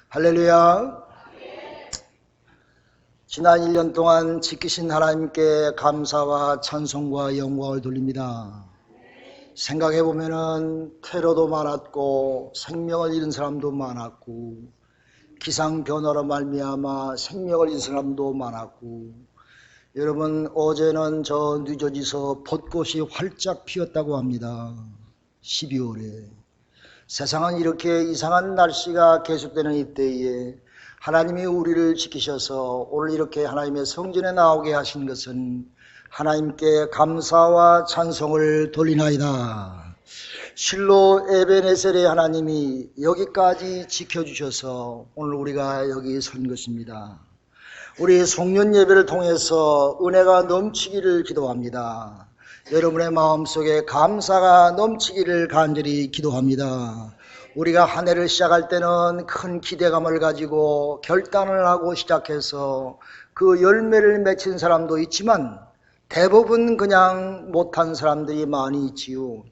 할렐루야. 지난 1년 동안 지키신 하나님께 감사와 찬송과 영광을 돌립니다. 생각해보면 테러도 많았고 생명을 잃은 사람도 많았고 기상변화로 말미암아 생명을 잃은 사람도 많았고, 여러분 어제는 저 뉴저지에서 벚꽃이 활짝 피었다고 합니다. 12월에. 세상은 이렇게 이상한 날씨가 계속되는 이때에 하나님이 우리를 지키셔서 오늘 이렇게 하나님의 성전에 나오게 하신 것은 하나님께 감사와 찬송을 돌리나이다. 실로 에베네셀의 하나님이 여기까지 지켜주셔서 오늘 우리가 여기 선 것입니다. 우리 송년 예배를 통해서 은혜가 넘치기를 기도합니다. 여러분의 마음속에 감사가 넘치기를 간절히 기도합니다. 우리가 한 해를 시작할 때는 큰 기대감을 가지고 결단을 하고 시작해서 그 열매를 맺힌 사람도 있지만 대부분 그냥 못한 사람들이 많이 있지요.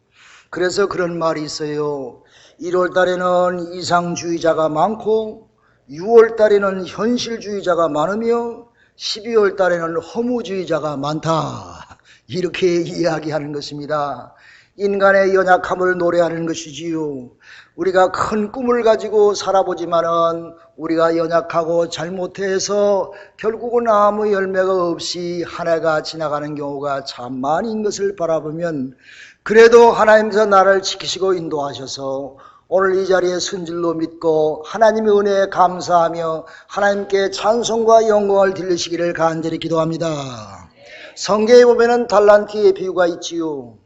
그래서 그런 말이 있어요. 1월 달에는 이상주의자가 많고 6월 달에는 현실주의자가 많으며 12월 달에는 허무주의자가 많다. 이렇게 이야기하는 것입니다. 인간의 연약함을 노래하는 것이지요. 우리가 큰 꿈을 가지고 살아보지만은 우리가 연약하고 잘못해서 결국은 아무 열매가 없이 한 해가 지나가는 경우가 참 많은 것을 바라보면, 그래도 하나님께서 나를 지키시고 인도하셔서 오늘 이 자리에 선질로 믿고 하나님의 은혜에 감사하며 하나님께 찬송과 영광을 들리시기를 간절히 기도합니다. 성경에 보면은 달란트의 비유가 있지요.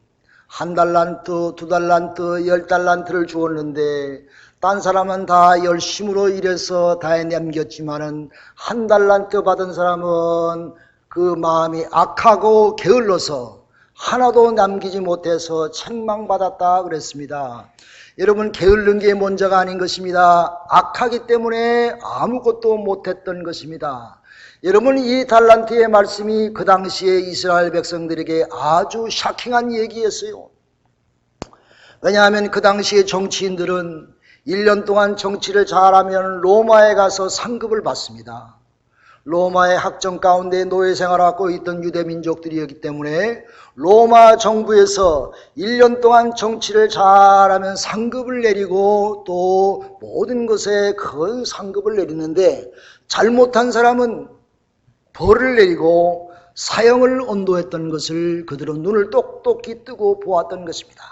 1달란트, 2달란트, 10달란트를 주었는데 딴 사람은 다 열심으로 일해서 다 남겼지만은 1달란트 받은 사람은 그 마음이 악하고 게을러서 하나도 남기지 못해서 책망받았다 그랬습니다. 여러분, 게으른 게 문제가 아닌 것입니다. 악하기 때문에 아무것도 못했던 것입니다. 여러분, 이 달란트의 말씀이 그 당시에 이스라엘 백성들에게 아주 샤킹한 얘기였어요. 왜냐하면 그 당시에 정치인들은 1년 동안 정치를 잘하면 로마에 가서 상급을 받습니다. 로마의 학정 가운데 노예 생활하고 있던 유대민족들이었기 때문에 로마 정부에서 1년 동안 정치를 잘하면 상급을 내리고 또 모든 것에 큰 상급을 내리는데, 잘못한 사람은 벌을 내리고 사형을 언도했던 것을 그들은 눈을 똑똑히 뜨고 보았던 것입니다.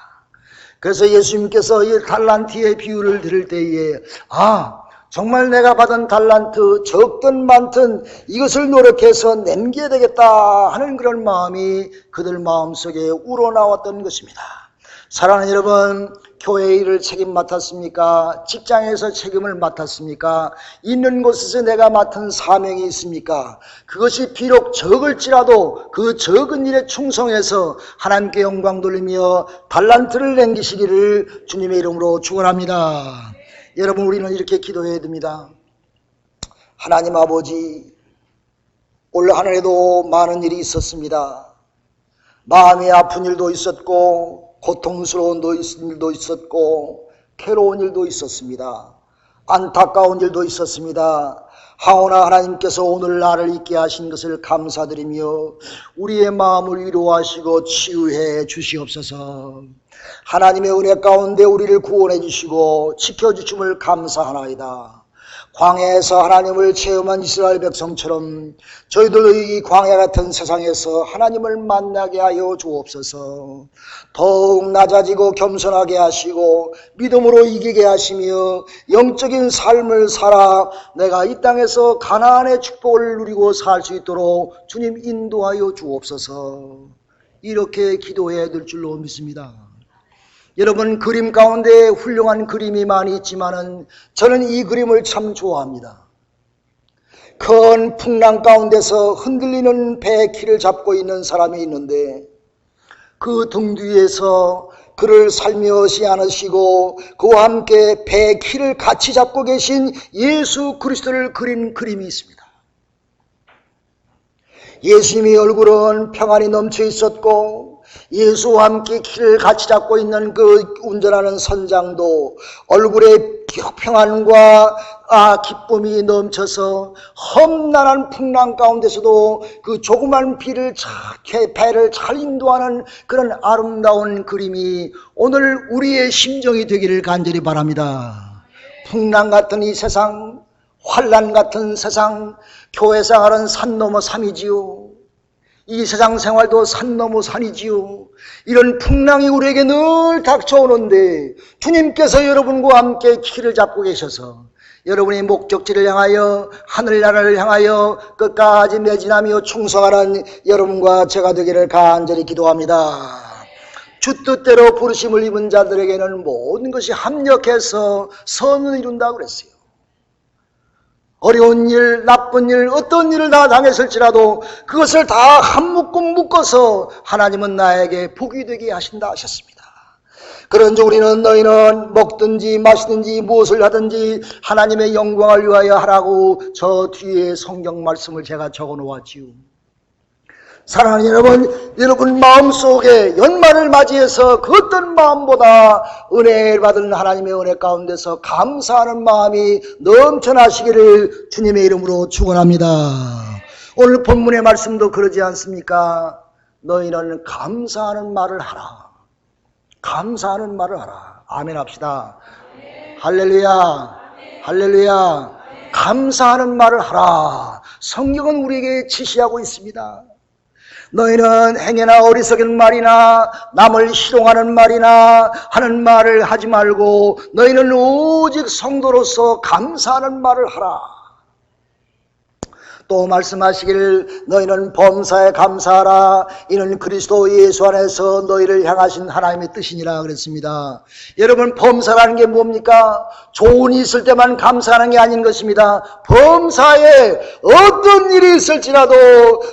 그래서 예수님께서 이 달란트의 비유를 들을 때에 정말 내가 받은 달란트 적든 많든 이것을 노력해서 남겨야 되겠다 하는 그런 마음이 그들 마음속에 우러나왔던 것입니다. 사랑하는 여러분, 교회 일을 책임 맡았습니까? 직장에서 책임을 맡았습니까? 있는 곳에서 내가 맡은 사명이 있습니까? 그것이 비록 적을지라도 그 적은 일에 충성해서 하나님께 영광 돌리며 달란트를 남기시기를 주님의 이름으로 축원합니다. 여러분, 우리는 이렇게 기도해야 됩니다. 하나님 아버지, 올 한 해도 많은 일이 있었습니다. 마음이 아픈 일도 있었고 고통스러운 일도 있었고 괴로운 일도 있었습니다. 안타까운 일도 있었습니다. 하오나 하나님께서 오늘 나를 있게 하신 것을 감사드리며 우리의 마음을 위로하시고 치유해 주시옵소서. 하나님의 은혜 가운데 우리를 구원해 주시고 지켜주심을 감사하나이다. 광야에서 하나님을 체험한 이스라엘 백성처럼 저희들도 이 광야 같은 세상에서 하나님을 만나게 하여 주옵소서. 더욱 낮아지고 겸손하게 하시고 믿음으로 이기게 하시며 영적인 삶을 살아 내가 이 땅에서 가나안의 축복을 누리고 살 수 있도록 주님 인도하여 주옵소서. 이렇게 기도해야 될 줄로 믿습니다. 여러분, 그림 가운데 훌륭한 그림이 많이 있지만은 저는 이 그림을 참 좋아합니다. 큰 풍랑 가운데서 흔들리는 배의 키를 잡고 있는 사람이 있는데 그 등 뒤에서 그를 살며시 안으시고 그와 함께 배의 키를 같이 잡고 계신 예수 그리스도를 그린 그림이 있습니다. 예수님의 얼굴은 평안이 넘쳐 있었고 예수와 함께 키를 같이 잡고 있는 그 운전하는 선장도 얼굴에 평안과 기쁨이 넘쳐서 험난한 풍랑 가운데서도 그 조그만 배를 잘 인도하는 그런 아름다운 그림이 오늘 우리의 심정이 되기를 간절히 바랍니다. 풍랑 같은 이 세상, 환난 같은 세상, 교회 생활은 산 넘어 산이지요. 이 세상 생활도 산 넘어 산이지요. 이런 풍랑이 우리에게 늘 닥쳐오는데 주님께서 여러분과 함께 길을 잡고 계셔서 여러분의 목적지를 향하여 하늘나라를 향하여 끝까지 매진하며 충성하는 여러분과 제가 되기를 간절히 기도합니다. 주 뜻대로 부르심을 입은 자들에게는 모든 것이 합력해서 선을 이룬다고 그랬어요. 어려운 일, 나쁜 일, 어떤 일을 다 당했을지라도 그것을 다 한 묶음 묶어서 하나님은 나에게 복이 되게 하신다 하셨습니다. 그런즉 우리는 너희는 먹든지 마시든지 무엇을 하든지 하나님의 영광을 위하여 하라고 저 뒤에 성경 말씀을 제가 적어 놓았지요. 사랑하는 여러분 마음속에 연말을 맞이해서 그 어떤 마음보다 은혜를 받은 하나님의 은혜 가운데서 감사하는 마음이 넘쳐나시기를 주님의 이름으로 축원합니다. 오늘 본문의 말씀도 그러지 않습니까? 너희는 감사하는 말을 하라. 감사하는 말을 하라. 아멘 합시다. 할렐루야. 할렐루야. 감사하는 말을 하라. 성경은 우리에게 지시하고 있습니다. 너희는 행여나 어리석은 말이나 남을 희롱하는 말이나 하는 말을 하지 말고 너희는 오직 성도로서 감사하는 말을 하라. 또 말씀하시기를 너희는 범사에 감사하라. 이는 그리스도 예수 안에서 너희를 향하신 하나님의 뜻이니라 그랬습니다. 여러분 범사라는 게 뭡니까? 좋은 일이 있을 때만 감사하는 게 아닌 것입니다. 범사에 어떤 일이 있을지라도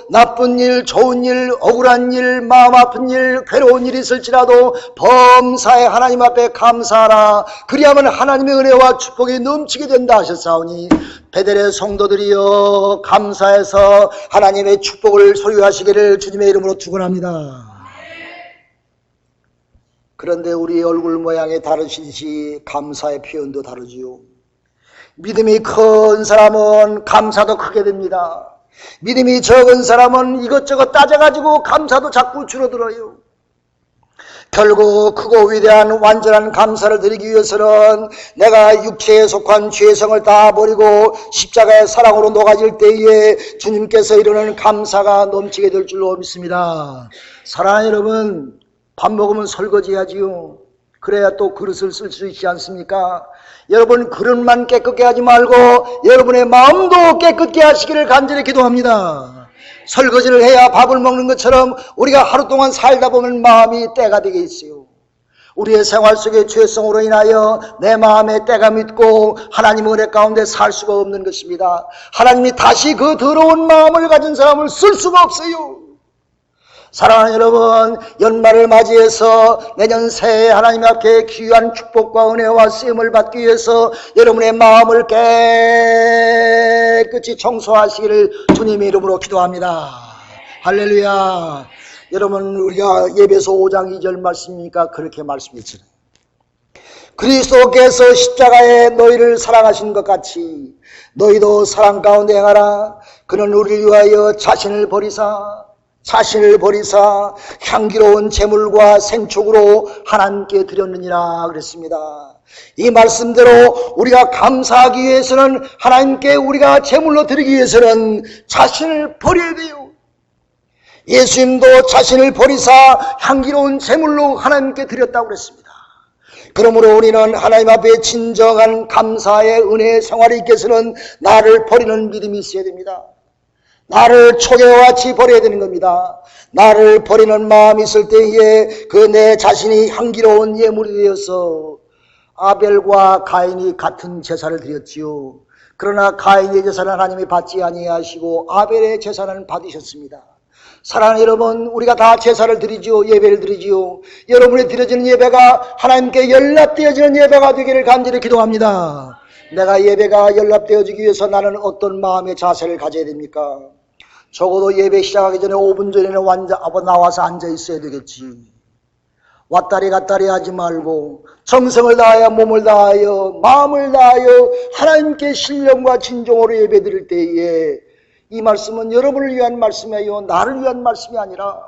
나쁜 일, 좋은 일, 억울한 일, 마음 아픈 일, 괴로운 일이 있을지라도 범사에 하나님 앞에 감사하라. 그리하면 하나님의 은혜와 축복이 넘치게 된다 하셨사오니 베델의 성도들이여 감사해서 하나님의 축복을 소유하시기를 주님의 이름으로 축원합니다. 그런데 우리 얼굴 모양이 다르시듯이 감사의 표현도 다르지요. 믿음이 큰 사람은 감사도 크게 됩니다. 믿음이 적은 사람은 이것저것 따져가지고 감사도 자꾸 줄어들어요. 결국 크고 위대한 완전한 감사를 드리기 위해서는 내가 육체에 속한 죄성을 다 버리고 십자가의 사랑으로 녹아질 때에 주님께서 이루는 감사가 넘치게 될 줄로 믿습니다. 사랑하는 여러분, 밥 먹으면 설거지해야지요. 그래야 또 그릇을 쓸 수 있지 않습니까? 여러분 그릇만 깨끗게 하지 말고 여러분의 마음도 깨끗게 하시기를 간절히 기도합니다. 설거지를 해야 밥을 먹는 것처럼 우리가 하루 동안 살다 보면 마음이 때가 되게 있어요. 우리의 생활 속의 죄성으로 인하여 내 마음에 때가 묻고 하나님의 은혜 가운데 살 수가 없는 것입니다. 하나님이 다시 그 더러운 마음을 가진 사람을 쓸 수가 없어요. 사랑하는 여러분, 연말을 맞이해서 내년 새해 하나님 앞에 귀한 축복과 은혜와 쓰임을 받기 위해서 여러분의 마음을 깨끗이 청소하시기를 주님의 이름으로 기도합니다. 할렐루야. 여러분 우리가 예배서 5장 2절 말씀이니까 그렇게 말씀했잖아요. 그리스도께서 십자가에 너희를 사랑하신 것 같이 너희도 사랑 가운데 행하라. 그는 우리를 위하여 자신을 버리사 향기로운 제물과 생축으로 하나님께 드렸느니라 그랬습니다. 이 말씀대로 우리가 감사하기 위해서는 하나님께 우리가 제물로 드리기 위해서는 자신을 버려야 돼요. 예수님도 자신을 버리사 향기로운 제물로 하나님께 드렸다고 그랬습니다. 그러므로 우리는 하나님 앞에 진정한 감사의 은혜의 생활이 있기 위해서는 나를 버리는 믿음이 있어야 됩니다. 나를 초계와 같이 버려야 되는 겁니다. 나를 버리는 마음이 있을 때에 그 내 자신이 향기로운 예물이 되어서 아벨과 가인이 같은 제사를 드렸지요. 그러나 가인의 제사는 하나님이 받지 아니하시고 아벨의 제사는 받으셨습니다. 사랑하는 여러분, 우리가 다 제사를 드리지요. 예배를 드리지요. 여러분이 드려지는 예배가 하나님께 연락되어지는 예배가 되기를 간절히 기도합니다. 내가 예배가 연락되어지기 위해서 나는 어떤 마음의 자세를 가져야 됩니까? 적어도 예배 시작하기 전에 5분 전에는 나와서 앉아 있어야 되겠지. 왔다리 갔다리 하지 말고 정성을 다하여 몸을 다하여 마음을 다하여 하나님께 신령과 진정으로 예배드릴 때에 이 말씀은 여러분을 위한 말씀이에요. 나를 위한 말씀이 아니라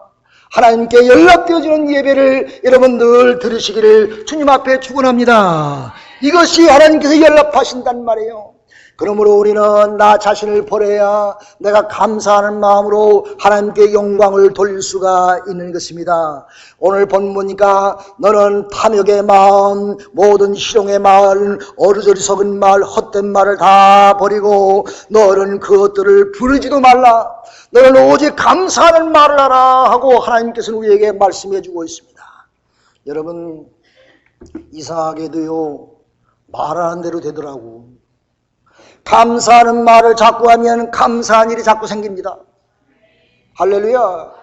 하나님께 연락되어지는 예배를 여러분 늘 들으시기를 주님 앞에 축원합니다. 이것이 하나님께서 연락하신단 말이에요. 그러므로 우리는 나 자신을 버려야 내가 감사하는 마음으로 하나님께 영광을 돌릴 수가 있는 것입니다. 오늘 본문이니까 너는 탐욕의 마음, 모든 희롱의 말, 어리석은 말, 헛된 말을 다 버리고 너는 그것들을 부르지도 말라. 너는 오직 감사하는 말을 하라 하고 하나님께서는 우리에게 말씀해 주고 있습니다. 여러분, 이상하게도요, 말하는 대로 되더라고. 감사하는 말을 자꾸 하면 감사한 일이 자꾸 생깁니다. 할렐루야.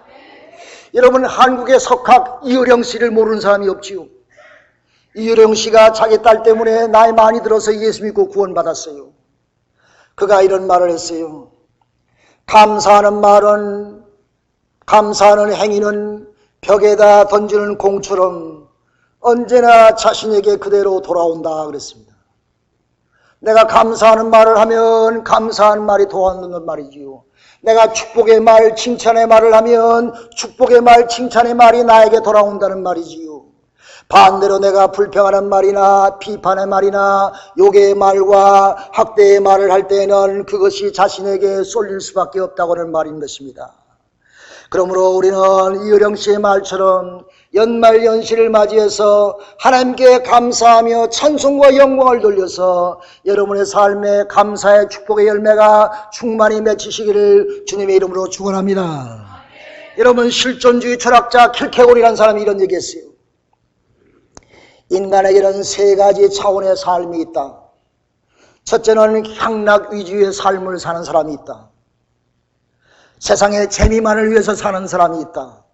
여러분, 한국의 석학 이효령 씨를 모르는 사람이 없지요. 이효령 씨가 자기 딸 때문에 나이 많이 들어서 예수 믿고 구원받았어요. 그가 이런 말을 했어요. 감사하는 말은, 감사하는 행위는 벽에다 던지는 공처럼 언제나 자신에게 그대로 돌아온다 그랬습니다. 내가 감사하는 말을 하면 감사한 말이 도와오는 말이지요. 내가 축복의 말, 칭찬의 말을 하면 축복의 말, 칭찬의 말이 나에게 돌아온다는 말이지요. 반대로 내가 불평하는 말이나 비판의 말이나 욕의 말과 학대의 말을 할 때는 그것이 자신에게 쏠릴 수밖에 없다고 하는 말인 것입니다. 그러므로 우리는 이효령 씨의 말처럼 연말연시를 맞이해서 하나님께 감사하며 찬송과 영광을 돌려서 여러분의 삶에 감사의 축복의 열매가 충만히 맺히시기를 주님의 이름으로 축원합니다. 여러분, 실존주의 철학자 킬케골이라는 사람이 이런 얘기했어요. 인간에게는 세 가지 차원의 삶이 있다. 첫째는 향락 위주의 삶을 사는 사람이 있다. 세상의 재미만을 위해서 사는 사람이 있다.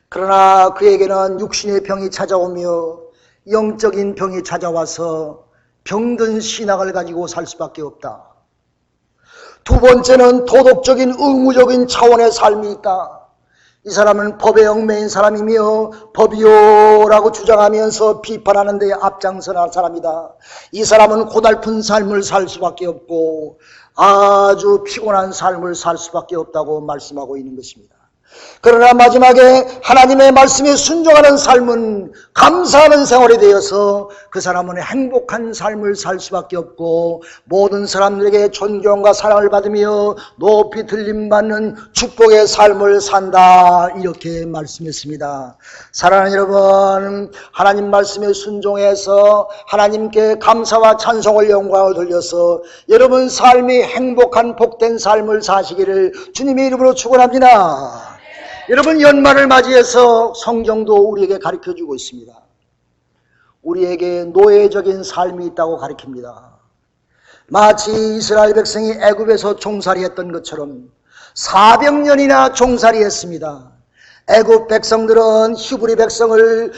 그러나 그에게는 육신의 병이 찾아오며 영적인 병이 찾아와서 병든 신앙을 가지고 살 수밖에 없다. 두 번째는 도덕적인 의무적인 차원의 삶이 있다. 이 사람은 법에 얽매인 사람이며 법이요라고 주장하면서 비판하는 데 앞장서는 사람이다. 이 사람은 고달픈 삶을 살 수밖에 없고 아주 피곤한 삶을 살 수밖에 없다고 말씀하고 있는 것입니다. 그러나 마지막에 하나님의 말씀에 순종하는 삶은 감사하는 생활이 되어서 그 사람은 행복한 삶을 살 수밖에 없고 모든 사람들에게 존경과 사랑을 받으며 높이 들림받는 축복의 삶을 산다, 이렇게 말씀했습니다. 사랑하는 여러분, 하나님 말씀에 순종해서 하나님께 감사와 찬송을 영광을 돌려서 여러분 삶이 행복한 복된 삶을 사시기를 주님의 이름으로 축원합니다. 여러분, 연말을 맞이해서 성경도 우리에게 가르쳐주고 있습니다. 우리에게 노예적인 삶이 있다고 가르칩니다. 마치 이스라엘 백성이 애굽에서 종살이했던 것처럼 400년이나 종살이했습니다. 애굽 백성들은 히브리 백성을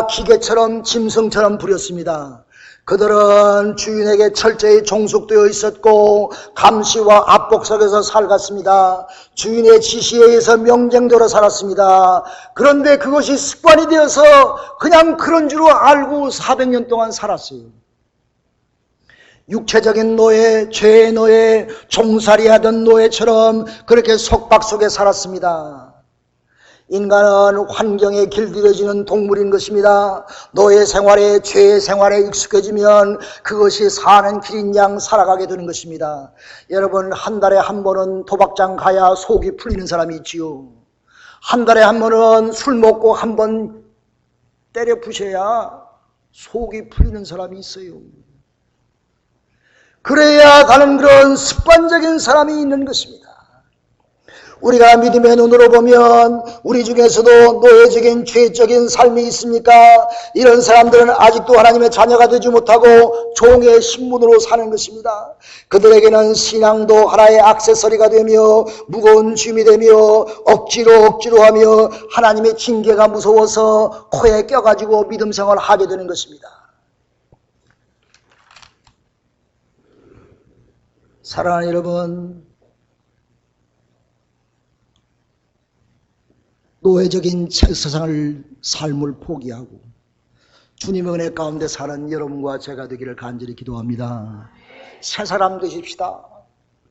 기계처럼 짐승처럼 부렸습니다. 그들은 주인에게 철저히 종속되어 있었고 감시와 압박 속에서 살았습니다. 주인의 지시에 의해서 명령대로 살았습니다. 그런데 그것이 습관이 되어서 그냥 그런 줄로 알고 400년 동안 살았어요. 육체적인 노예, 죄의 노예, 종살이하던 노예처럼 그렇게 속박 속에 살았습니다. 인간은 환경에 길들여지는 동물인 것입니다. 노예 생활에, 죄의 생활에 익숙해지면 그것이 사는 길인 양 살아가게 되는 것입니다. 여러분, 한 달에 한 번은 도박장 가야 속이 풀리는 사람이 있지요. 한 달에 한 번은 술 먹고 한 번 때려 부셔야 속이 풀리는 사람이 있어요. 그래야 가는 그런 습관적인 사람이 있는 것입니다. 우리가 믿음의 눈으로 보면 우리 중에서도 노예적인 죄적인 삶이 있습니까? 이런 사람들은 아직도 하나님의 자녀가 되지 못하고 종의 신분으로 사는 것입니다. 그들에게는 신앙도 하나의 액세서리가 되며 무거운 짐이 되며 억지로 하며 하나님의 징계가 무서워서 코에 껴가지고 믿음 생활을 하게 되는 것입니다. 사랑하는 여러분, 노예적인 세상을 삶을 포기하고 주님의 은혜 가운데 사는 여러분과 제가 되기를 간절히 기도합니다. 새 사람 되십시다.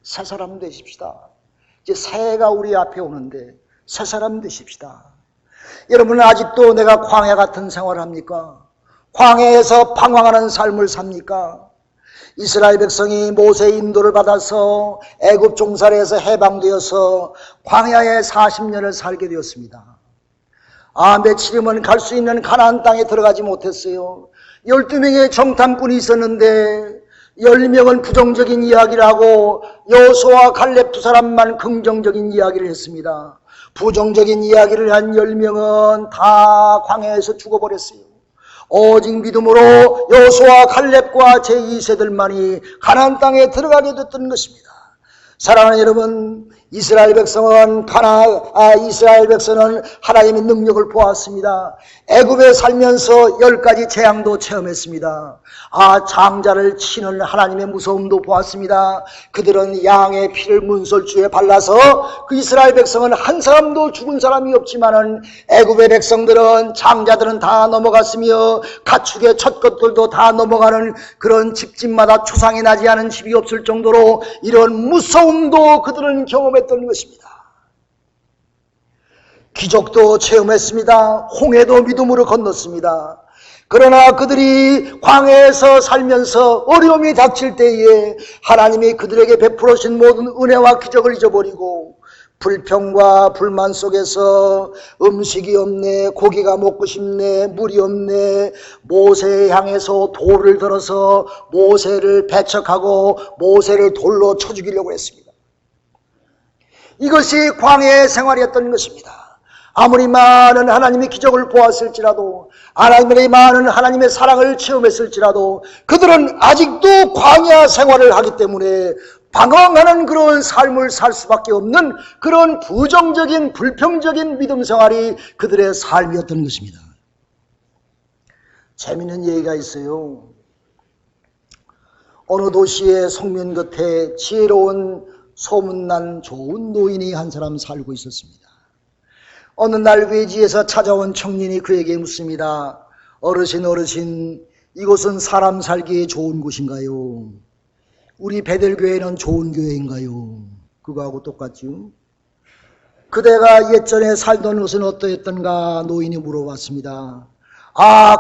새 사람 되십시다. 이제 새해가 우리 앞에 오는데 새 사람 되십시다. 여러분은 아직도 내가 광야 같은 생활을 합니까? 광야에서 방황하는 삶을 삽니까? 이스라엘 백성이 모세의 인도를 받아서 애굽 종살이에서 해방되어서 광야에 40년을 살게 되었습니다. 며칠이면 갈 수 있는 가나안 땅에 들어가지 못했어요. 12명의 정탐꾼이 있었는데 10명은 부정적인 이야기를 하고 여호수아와 갈렙 두 사람만 긍정적인 이야기를 했습니다. 부정적인 이야기를 한 10명은 다 광야에서 죽어버렸어요. 오직 믿음으로 여호수아와 갈렙과 제2세들만이 가나안 땅에 들어가게 됐던 것입니다. 사랑하는 여러분, 이스라엘 백성은 하나님의 능력을 보았습니다. 애굽에 살면서 10가지 재앙도 체험했습니다. 장자를 치는 하나님의 무서움도 보았습니다. 그들은 양의 피를 문설주에 발라서 그 이스라엘 백성은 한 사람도 죽은 사람이 없지만은 애굽의 백성들은 장자들은 다 넘어갔으며 가축의 첫 것들도 다 넘어가는 그런 집집마다 초상이 나지 않은 집이 없을 정도로 이런 무서움도 그들은 경험했던 것입니다. 기적도 체험했습니다. 홍해도 믿음으로 건넜습니다. 그러나 그들이 광야에서 살면서 어려움이 닥칠 때에 하나님이 그들에게 베풀어 주신 모든 은혜와 기적을 잊어버리고 불평과 불만 속에서 음식이 없네, 고기가 먹고 싶네, 물이 없네, 모세에 향해서 돌을 들어서 모세를 배척하고 모세를 돌로 쳐 죽이려고 했습니다. 이것이 광야의 생활이었던 것입니다. 아무리 많은 하나님의 기적을 보았을지라도, 아무리 많은 하나님의 사랑을 체험했을지라도 그들은 아직도 광야 생활을 하기 때문에 방황하는 그런 삶을 살 수밖에 없는 그런 부정적인 불평적인 믿음 생활이 그들의 삶이었던 것입니다. 재미있는 얘기가 있어요. 어느 도시의 성면 곁에 지혜로운 소문난 좋은 노인이 한 사람 살고 있었습니다. 어느 날 외지에서 찾아온 청년이 그에게 묻습니다. 어르신, 이곳은 사람 살기에 좋은 곳인가요? 우리 베델교회는 좋은 교회인가요? 그거하고 똑같죠? 그대가 예전에 살던 곳은 어떠했던가 노인이 물어봤습니다.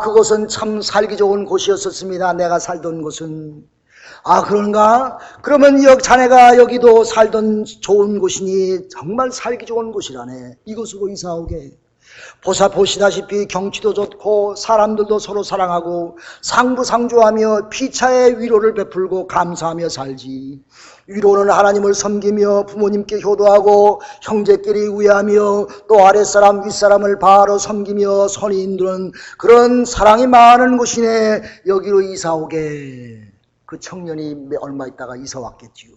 그곳은 참 살기 좋은 곳이었었습니다. 내가 살던 곳은. 그런가? 그러면 자네가 여기도 살던 좋은 곳이니 정말 살기 좋은 곳이라네. 이곳으로 이사오게. 보시다시피 경치도 좋고 사람들도 서로 사랑하고 상부상조하며 피차의 위로를 베풀고 감사하며 살지. 위로는 하나님을 섬기며 부모님께 효도하고 형제끼리 우애하며 또 아랫사람 윗사람을 바로 섬기며 선이 인도는 그런 사랑이 많은 곳이네. 여기로 이사오게. 그 청년이 얼마 있다가 이사 왔겠지요.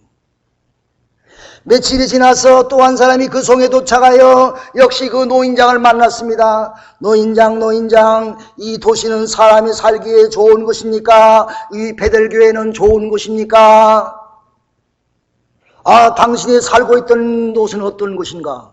며칠이 지나서 또 한 사람이 그 성에 도착하여 역시 그 노인장을 만났습니다. 노인장, 이 도시는 사람이 살기에 좋은 곳입니까? 이 베델교회는 좋은 곳입니까? 당신이 살고 있던 곳은 어떤 곳인가?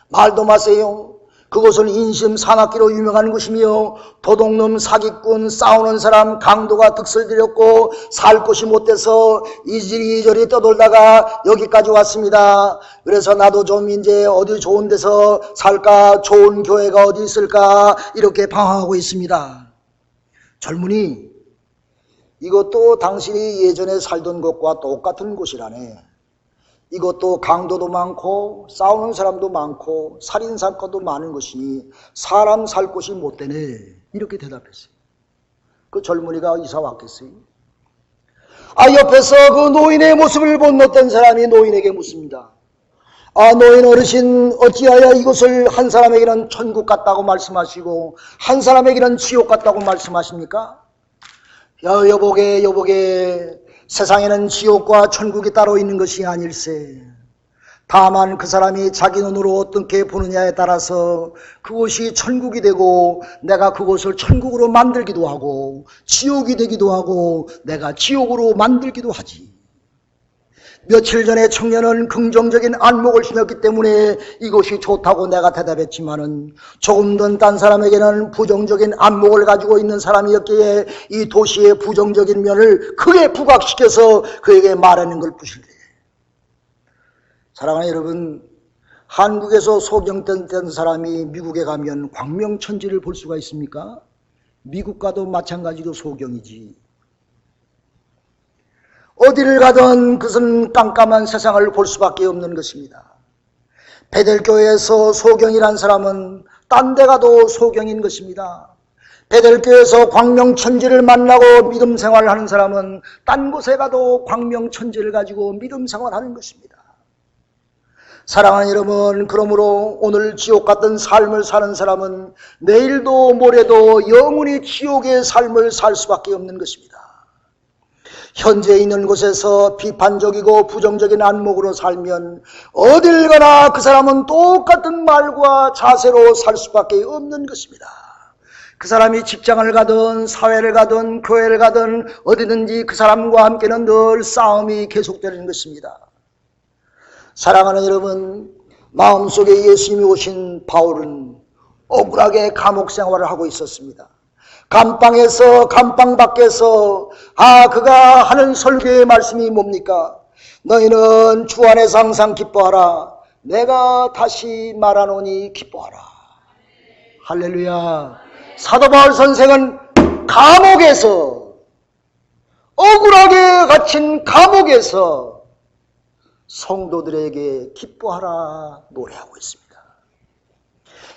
말도 마세요. 그곳은 인심 산악기로 유명한 곳이며 도둑놈, 사기꾼, 싸우는 사람, 강도가 득실들였고 살 곳이 못돼서 이리저리 떠돌다가 여기까지 왔습니다. 그래서 나도 좀 이제 어디 좋은 데서 살까? 좋은 교회가 어디 있을까? 이렇게 방황하고 있습니다. 젊은이, 이것도 당신이 예전에 살던 곳과 똑같은 곳이라네. 이것도 강도도 많고 싸우는 사람도 많고 살인사건도 많은 것이니 사람 살 곳이 못 되네. 이렇게 대답했어요. 그 젊은이가 이사 왔겠어요? 옆에서 그 노인의 모습을 본 어떤 사람이 노인에게 묻습니다. 노인 어르신, 어찌하여 이곳을 한 사람에게는 천국 같다고 말씀하시고 한 사람에게는 지옥 같다고 말씀하십니까? 여보게 세상에는 지옥과 천국이 따로 있는 것이 아닐세. 다만 그 사람이 자기 눈으로 어떻게 보느냐에 따라서 그곳이 천국이 되고 내가 그곳을 천국으로 만들기도 하고 지옥이 되기도 하고 내가 지옥으로 만들기도 하지. 며칠 전에 청년은 긍정적인 안목을 신었기 때문에 이것이 좋다고 내가 대답했지만은 조금 더 딴 사람에게는 부정적인 안목을 가지고 있는 사람이었기에 이 도시의 부정적인 면을 크게 부각시켜서 그에게 말하는 걸 부실래. 사랑하는 여러분, 한국에서 소경된 사람이 미국에 가면 광명천지를 볼 수가 있습니까? 미국과도 마찬가지로 소경이지. 어디를 가든 그것은 깜깜한 세상을 볼 수밖에 없는 것입니다. 베델교회에서 소경이란 사람은 딴 데 가도 소경인 것입니다. 베델교회에서 광명천지를 만나고 믿음 생활을 하는 사람은 딴 곳에 가도 광명천지를 가지고 믿음 생활하는 것입니다. 사랑하는 여러분, 그러므로 오늘 지옥 같은 삶을 사는 사람은 내일도 모레도 영원히 지옥의 삶을 살 수밖에 없는 것입니다. 현재 있는 곳에서 비판적이고 부정적인 안목으로 살면 어딜 가나 그 사람은 똑같은 말과 자세로 살 수밖에 없는 것입니다. 그 사람이 직장을 가든 사회를 가든 교회를 가든 어디든지 그 사람과 함께는 늘 싸움이 계속되는 것입니다. 사랑하는 여러분, 마음속에 예수님이 오신 바울은 억울하게 감옥 생활을 하고 있었습니다. 감방에서 감방 밖에서 그가 하는 설교의 말씀이 뭡니까? 너희는 주 안에서 항상 기뻐하라. 내가 다시 말하노니 기뻐하라. 할렐루야. 사도 바울 선생은 감옥에서, 억울하게 갇힌 감옥에서 성도들에게 기뻐하라 노래하고 있습니다.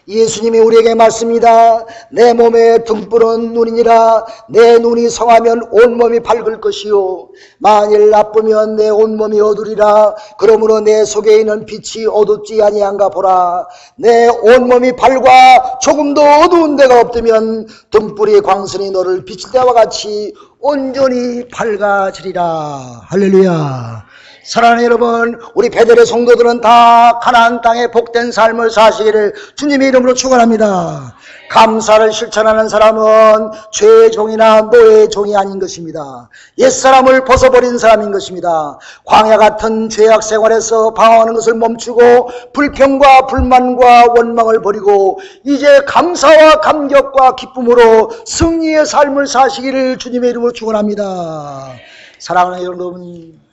예수님이 우리에게 말씀입니다. 내 몸에 등불은 눈이니라. 내 눈이 성하면 온몸이 밝을 것이요 만일 나쁘면 내 온몸이 어두리라. 그러므로 내 속에 있는 빛이 어둡지 아니한가 보라. 내 온몸이 밝아 조금도 어두운 데가 없다면 등불이 광선이 너를 비칠 때와 같이 온전히 밝아지리라. 할렐루야. 사랑하는 여러분, 우리 베델의 성도들은 다 가나안 땅의 복된 삶을 사시기를 주님의 이름으로 축원합니다. 감사를 실천하는 사람은 죄의 종이나 노예의 종이 아닌 것입니다. 옛사람을 벗어버린 사람인 것입니다. 광야 같은 죄악 생활에서 방황하는 것을 멈추고 불평과 불만과 원망을 버리고 이제 감사와 감격과 기쁨으로 승리의 삶을 사시기를 주님의 이름으로 축원합니다. 사랑하는 여러분,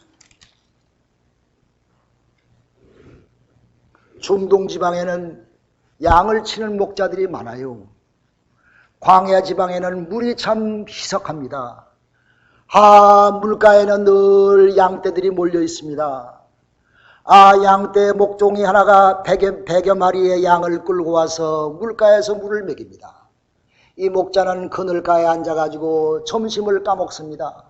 중동 지방에는 양을 치는 목자들이 많아요. 광야 지방에는 물이 참 희석합니다. 물가에는 늘 양떼들이 몰려 있습니다. 양떼 목종이 하나가 100여 마리의 양을 끌고 와서 물가에서 물을 먹입니다. 이 목자는 그늘가에 앉아가지고 점심을 까먹습니다.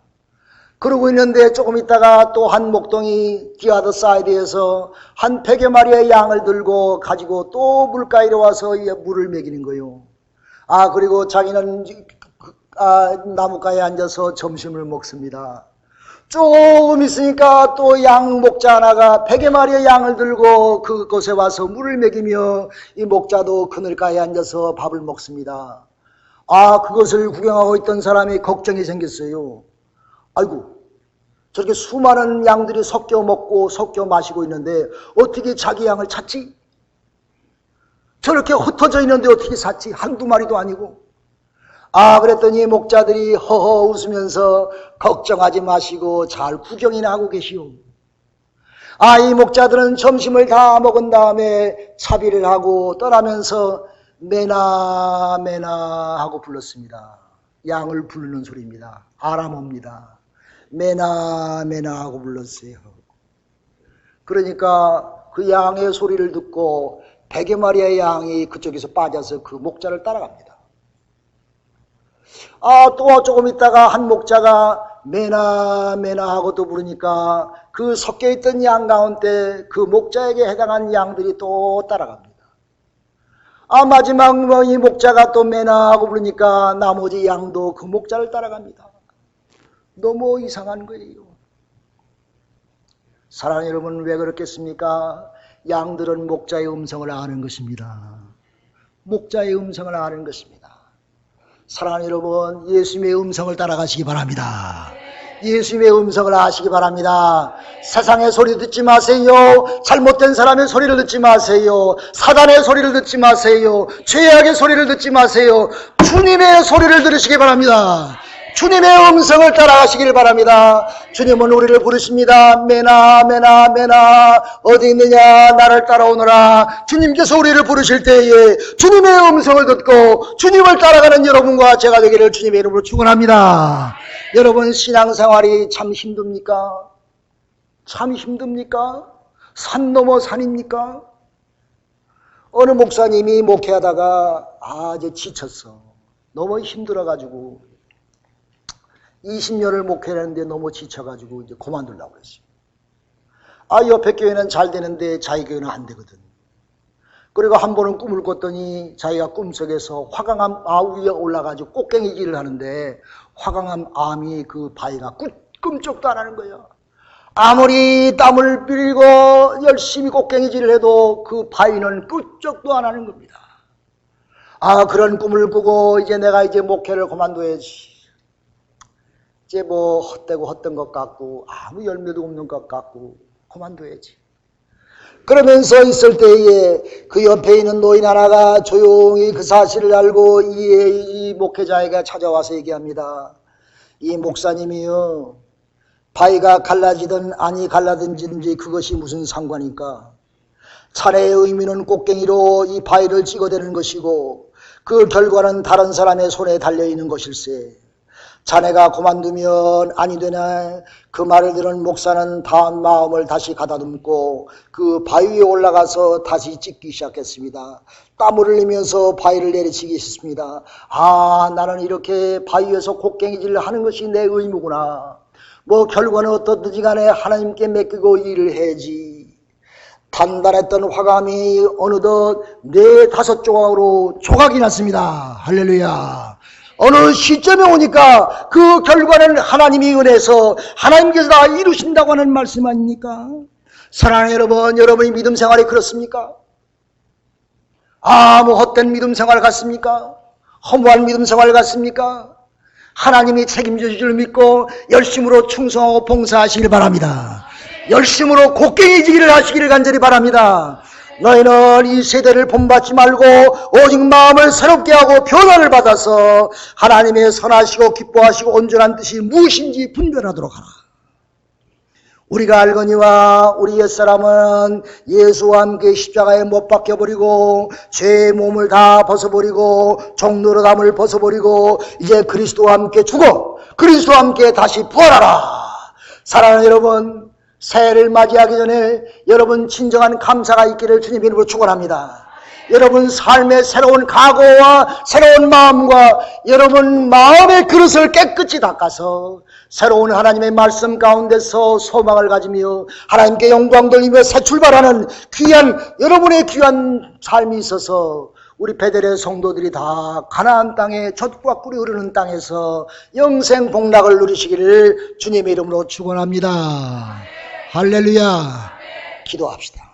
그러고 있는데 조금 있다가 또 한 목동이 디아더 사이드에서 한 100여 마리의 양을 들고 가지고 또 물가에 와서 물을 먹이는 거예요. 그리고 자기는 나무가에 앉아서 점심을 먹습니다. 조금 있으니까 또 양 목자 하나가 100여 마리의 양을 들고 그곳에 와서 물을 먹이며 이 목자도 그늘가에 앉아서 밥을 먹습니다. 그것을 구경하고 있던 사람이 걱정이 생겼어요. 아이고, 저렇게 수많은 양들이 섞여 먹고 섞여 마시고 있는데 어떻게 자기 양을 찾지? 저렇게 흩어져 있는데 어떻게 찾지? 한두 마리도 아니고. 그랬더니 목자들이 허허 웃으면서 걱정하지 마시고 잘 구경이나 하고 계시오. 이 목자들은 점심을 다 먹은 다음에 차비를 하고 떠나면서 메나 메나 하고 불렀습니다. 양을 부르는 소리입니다. 아람어입니다. 메나 메나 하고 불렀어요. 그러니까 그 양의 소리를 듣고 100여 마리의 양이 그쪽에서 빠져서 그 목자를 따라갑니다. 또 조금 있다가 한 목자가 메나 메나 하고 또 부르니까 그 섞여있던 양 가운데 그 목자에게 해당한 양들이 또 따라갑니다. 마지막 이 목자가 또 메나 하고 부르니까 나머지 양도 그 목자를 따라갑니다. 너무 이상한 거예요. 사랑하는 여러분, 왜 그렇겠습니까? 양들은 목자의 음성을 아는 것입니다. 목자의 음성을 아는 것입니다. 사랑하는 여러분, 예수님의 음성을 따라가시기 바랍니다. 예수님의 음성을 아시기 바랍니다. 세상의 소리 듣지 마세요. 잘못된 사람의 소리를 듣지 마세요. 사단의 소리를 듣지 마세요. 죄악의 소리를 듣지 마세요. 주님의 소리를 들으시기 바랍니다. 주님의 음성을 따라가시길 바랍니다. 주님은 우리를 부르십니다. 메나 메나 메나 어디 있느냐 나를 따라오너라. 주님께서 우리를 부르실 때에 주님의 음성을 듣고 주님을 따라가는 여러분과 제가 되기를 주님의 이름으로 축원합니다. 여러분 신앙생활이 참 힘듭니까? 참 힘듭니까? 산 넘어 산입니까? 어느 목사님이 목회하다가 이제 지쳤어. 너무 힘들어가지고 20년을 목회하는데 너무 지쳐가지고 이제 그만두려고 그랬어요. 옆에 교회는 잘 되는데 자기 교회는 안 되거든. 그리고 한 번은 꿈을 꿨더니 자기가 꿈속에서 화강암 위에 올라가지고 꽃갱이질을 하는데 화강암 암이 그 바위가 꿈쩍도 안 하는 거야. 아무리 땀을 빌고 열심히 꽃갱이질을 해도 그 바위는 꿈쩍도 안 하는 겁니다. 그런 꿈을 꾸고 이제 내가 이제 목회를 그만둬야지. 이제 뭐 헛되고 헛된 것 같고 아무 열매도 없는 것 같고 그만둬야지. 그러면서 있을 때에 그 옆에 있는 노인 하나가 조용히 그 사실을 알고 이 목회자에게 찾아와서 얘기합니다. 이 목사님이요, 바위가 갈라지든 아니 갈라지든지 그것이 무슨 상관입니까? 자네의 의미는 꽃갱이로 이 바위를 찍어대는 것이고 그 결과는 다른 사람의 손에 달려있는 것일세. 자네가 그만두면 아니 되나. 그 말을 들은 목사는 다음 마음을 다시 가다듬고 그 바위 위에 올라가서 다시 찍기 시작했습니다. 땀을 흘리면서 바위를 내리치기 했습니다. 나는 이렇게 바위 위에서 곡괭이질을 하는 것이 내 의무구나. 뭐 결과는 어떻든지 간에 하나님께 맡기고 일을 해야지. 단단했던 화감이 어느덧 4-5 조각으로 조각이 났습니다. 할렐루야. 어느 시점에 오니까 그 결과는 하나님이 은혜서 하나님께서 다 이루신다고 하는 말씀 아닙니까? 사랑하는 여러분, 여러분의 믿음 생활이 그렇습니까? 뭐 헛된 믿음 생활 같습니까? 허무한 믿음 생활 같습니까? 하나님이 책임져 줄 줄 믿고 열심으로 충성하고 봉사하시길 바랍니다. 열심으로 곡괭이지기를 하시기를 간절히 바랍니다. 너희는 이 세대를 본받지 말고 오직 마음을 새롭게 하고 변화를 받아서 하나님의 선하시고 기뻐하시고 온전한 뜻이 무엇인지 분별하도록 하라. 우리가 알거니와 우리 옛사람은 예수와 함께 십자가에 못 박혀버리고 죄의 몸을 다 벗어버리고 종노릇함을 벗어버리고 이제 그리스도와 함께 죽어 그리스도와 함께 다시 부활하라. 사랑하는 여러분, 새해를 맞이하기 전에 여러분 진정한 감사가 있기를 주님 이름으로 축원합니다. 여러분 삶의 새로운 각오와 새로운 마음과 여러분 마음의 그릇을 깨끗이 닦아서 새로운 하나님의 말씀 가운데서 소망을 가지며 하나님께 영광 돌리며 새 출발하는 귀한 여러분의 귀한 삶이 있어서 우리 베델의 성도들이 다 가나안 땅에 젖과 꿀이 흐르는 땅에서 영생 복락을 누리시기를 주님의 이름으로 축원합니다. 할렐루야. 기도합시다.